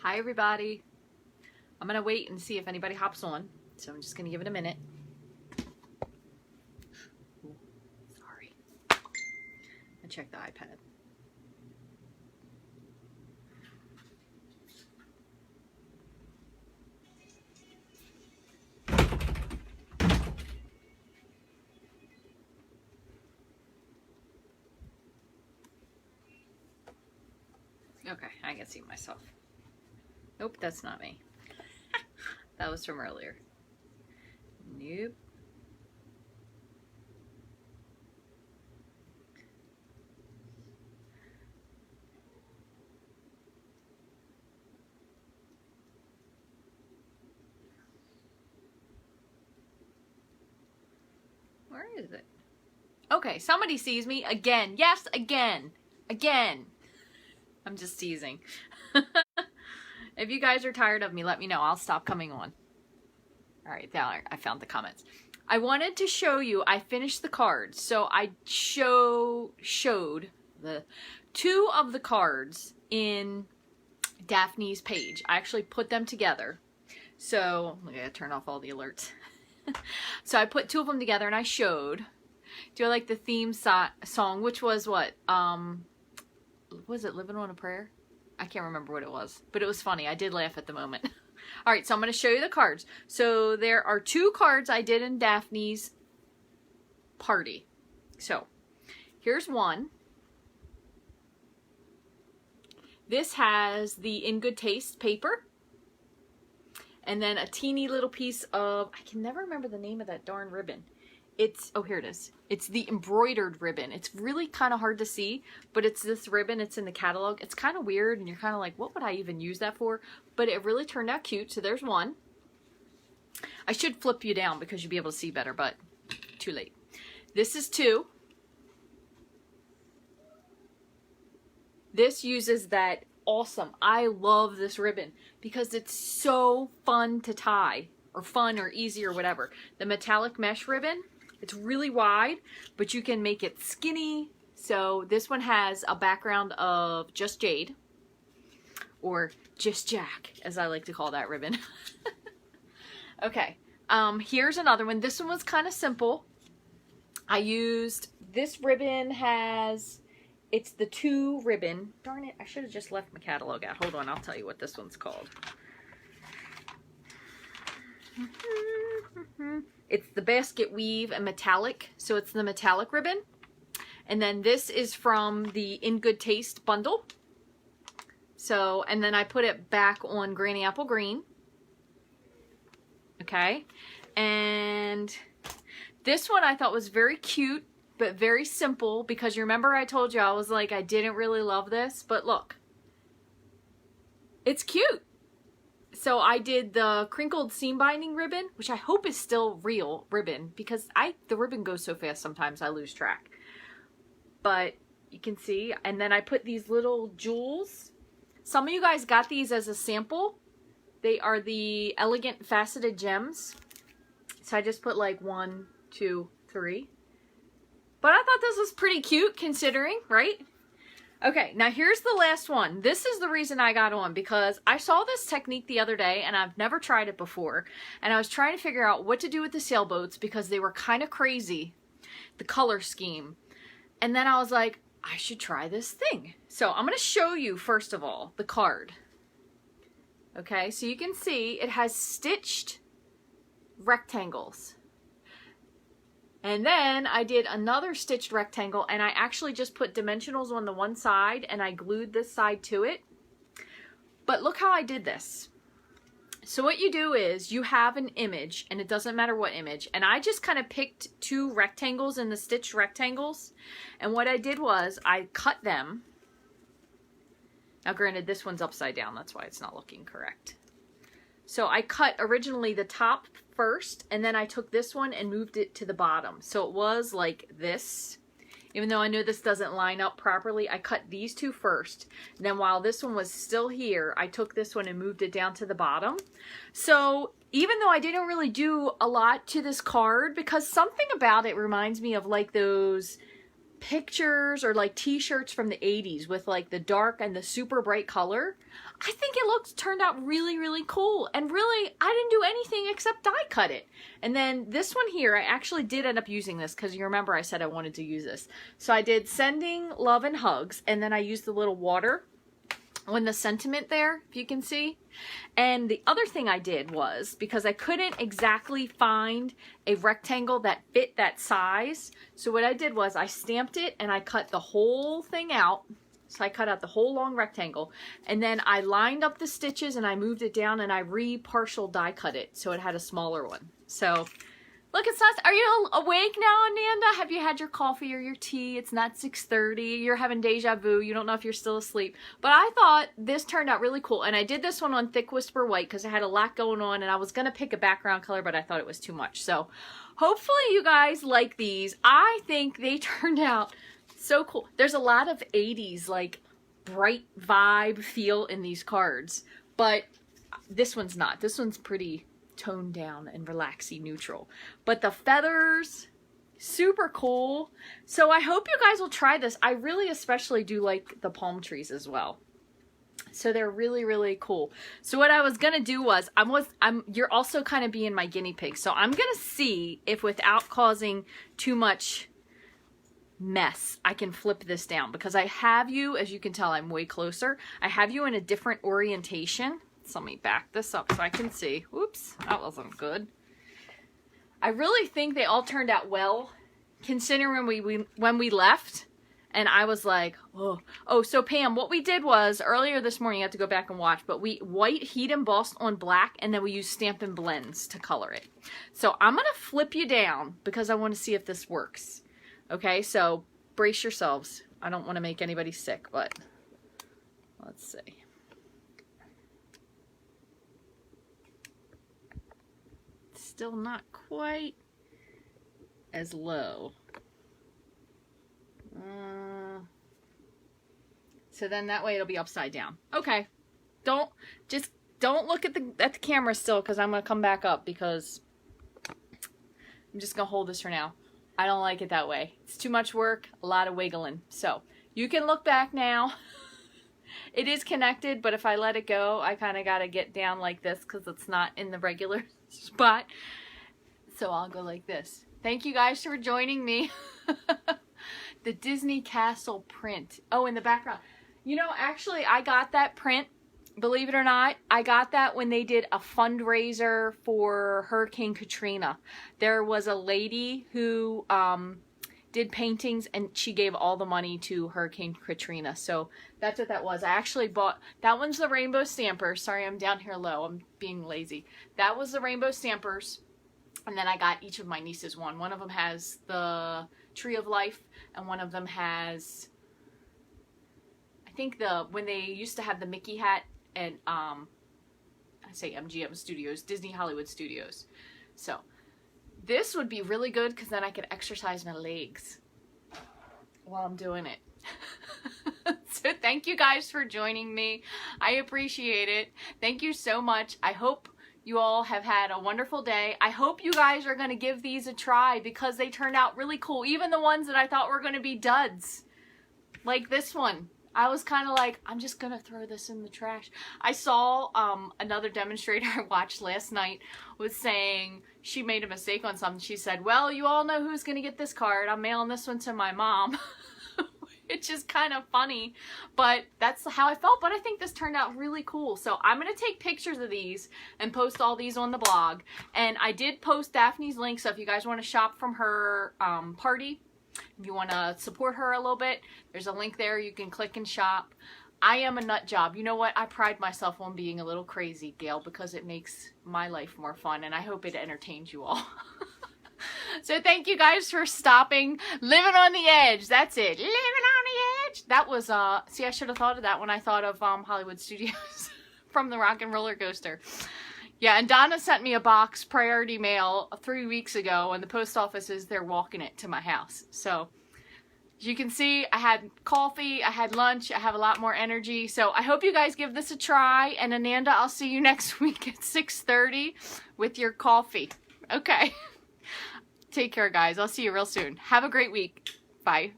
Hi everybody. I'm gonna wait and see if anybody hops on, so I'm just gonna give it a minute. Ooh, sorry. I checked the iPad. Okay, I can see myself. Nope, that's not me. That was from earlier. Nope. Where is it? Okay, somebody sees me again. Yes, again. Again. I'm just teasing. If you guys are tired of me, let me know. I'll stop coming on. All right, I found the comments. I wanted to show you, I finished the cards. So I showed the 2 of the cards in Daphne's page. I actually put them together. So, I'm going to turn off all the alerts. So I put 2 of them together and I showed. Do I like the theme song, which was what? Was it Living on a Prayer? I can't remember what it was, but it was funny. I did laugh at the moment. All right, so I'm going to show you the cards. So there are 2 cards I did in Daphne's party. So here's one. This has the In Good Taste paper. And then a teeny little piece of, I can never remember the name of that darn ribbon. It's, oh, here it is. It's the embroidered ribbon. It's really kind of hard to see, but it's this ribbon. It's in the catalog. It's kind of weird, and you're kind of like, what would I even use that for? But it really turned out cute, so there's one. I should flip you down because you'll be able to see better, but too late. This is 2. This uses that awesome, I love this ribbon because it's so fun to tie, or fun or easy or whatever. The metallic mesh ribbon, it's really wide, but you can make it skinny. So this one has a background of just jade, or just Jack, as I like to call that ribbon. Okay, here's another one. This one was kind of simple. I used, this ribbon has, it's the 2 ribbon. Darn it, I should have just left my catalog out. Hold on, I'll tell you what this one's called. It's the basket weave and metallic, so it's the metallic ribbon. And then this is from the In Good Taste bundle. So, and then I put it back on Granny Apple Green. Okay, and this one I thought was very cute, but very simple, because you remember I told you I was like, I didn't really love this, but look, it's cute. So I did the crinkled seam binding ribbon, which I hope is still real ribbon, because the ribbon goes so fast sometimes I lose track. But you can see, and then I put these little jewels. Some of you guys got these as a sample. They are the Elegant Faceted Gems. So I just put like 1, 2, 3. But I thought this was pretty cute considering, right? Okay, now here's the last one. This is the reason I got on, because I saw this technique the other day and I've never tried it before. And I was trying to figure out what to do with the sailboats because they were kind of crazy, the color scheme. And then I was like, I should try this thing. So I'm going to show you, first of all, the card. Okay, so you can see it has stitched rectangles. And then I did another stitched rectangle, and I actually just put dimensionals on the one side and I glued this side to it. But look how I did this. So what you do is you have an image, and it doesn't matter what image, and I just kind of picked 2 rectangles in the stitched rectangles, and what I did was I cut them. Now granted, this one's upside down, that's why it's not looking correct. So I cut originally the top first, and then I took this one and moved it to the bottom. So it was like this. Even though I know this doesn't line up properly, I cut these 2 first. And then while this one was still here, I took this one and moved it down to the bottom. So even though I didn't really do a lot to this card, because something about it reminds me of like those pictures or like t-shirts from the 80s with like the dark and the super bright color, I think it turned out really, really cool. And really, I didn't do anything except die cut it. And then this one here, I actually did end up using this because you remember I said I wanted to use this. So I did Sending Love and Hugs, and then I used the little water on the sentiment there, if you can see. And the other thing I did was, because I couldn't exactly find a rectangle that fit that size, so what I did was I stamped it and I cut the whole thing out. So I cut out the whole long rectangle, and then I lined up the stitches and I moved it down and I partial die cut it so it had a smaller one. So look, it's not. Are you awake now, Ananda? Have you had your coffee or your tea? It's not 6:30. You're having deja vu. You don't know if you're still asleep. But I thought this turned out really cool. And I did this one on Thick Whisper White because I had a lot going on. And I was going to pick a background color, but I thought it was too much. So hopefully you guys like these. I think they turned out so cool. There's a lot of 80s, like, bright vibe feel in these cards. But this one's not. This one's pretty toned down and relaxy neutral, but the feathers, super cool. So I hope you guys will try this. I really especially do like the palm trees as well, so they're really, really cool. So what I was gonna do was you're also kind of being my guinea pig, so I'm gonna see if without causing too much mess I can flip this down, because I have you, as you can tell, I'm way closer. I have you in a different orientation. So let me back this up so I can see. Whoops, that wasn't good. I really think they all turned out well, considering when we left, and I was like, oh. So Pam, what we did was earlier this morning, you have to go back and watch, but we white heat embossed on black, and then we used Stampin' blends to color it. So I'm gonna flip you down because I want to see if this works. Okay, so brace yourselves. I don't want to make anybody sick, but let's see. Still not quite as low. So then that way it'll be upside down. Okay. Don't look at the camera still, because I'm gonna come back up, because I'm just gonna hold this for now. I don't like it that way. It's too much work, a lot of wiggling. So you can look back now. It is connected, but if I let it go, I kind of got to get down like this because it's not in the regular spot. So I'll go like this. Thank you guys for joining me. The Disney Castle print. Oh, in the background. You know, actually, I got that print, believe it or not. I got that when they did a fundraiser for Hurricane Katrina. There was a lady who did paintings, and she gave all the money to Hurricane Katrina. So that's what that was. I actually bought, that one's the rainbow stampers. Sorry, I'm down here low. I'm being lazy. That was the rainbow stampers. And then I got each of my nieces one. One of them has the Tree of Life, and one of them has, I think when they used to have the Mickey hat at, I say MGM Studios, Disney Hollywood Studios. So this would be really good because then I could exercise my legs while I'm doing it. So thank you guys for joining me. I appreciate it. Thank you so much. I hope you all have had a wonderful day. I hope you guys are going to give these a try because they turned out really cool. Even the ones that I thought were going to be duds. Like this one. I was kind of like, I'm just going to throw this in the trash. I saw another demonstrator I watched last night was saying she made a mistake on something. She said, well, you all know who's going to get this card. I'm mailing this one to my mom. Which is kind of funny, but that's how I felt. But I think this turned out really cool. So I'm going to take pictures of these and post all these on the blog. And I did post Daphne's link, so if you guys want to shop from her party, if you want to support her a little bit, there's a link there. You can click and shop. I am a nut job. You know what? I pride myself on being a little crazy, Gail, because it makes my life more fun, and I hope it entertains you all. So thank you guys for stopping. Living on the edge. That's it. Living on the edge. That was, see, I should have thought of that when I thought of Hollywood Studios from the Rock and Roller Coaster. Yeah, and Donna sent me a box, priority mail, 3 weeks ago, and the post office is, they're walking it to my house. So, as you can see, I had coffee, I had lunch, I have a lot more energy. So, I hope you guys give this a try. And Ananda, I'll see you next week at 6:30 with your coffee. Okay. Take care, guys. I'll see you real soon. Have a great week. Bye.